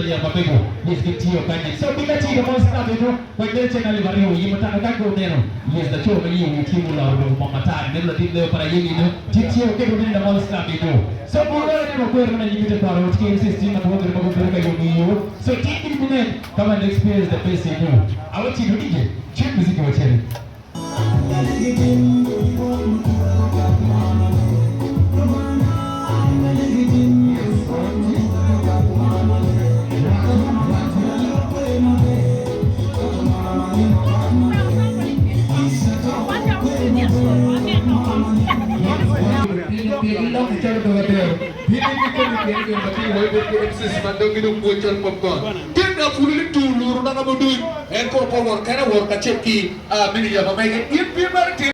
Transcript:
leo Palayeng so bila tiga monster itu bagian channel baru ini mata agak kodeno yes the Chope ini timu lalu mematang nelo tim leo Palayeng itu titio ke kemudian the monster itu so mulai dengan kuat mana ini kita baru game system atau berbagai kayu ini so tim ini punya kamu experience the best itu awak cium ini cium musik macam Kita fully dulu, nak kamu dulu. Engkau power, karena work kecil ki, manager, apa yang ini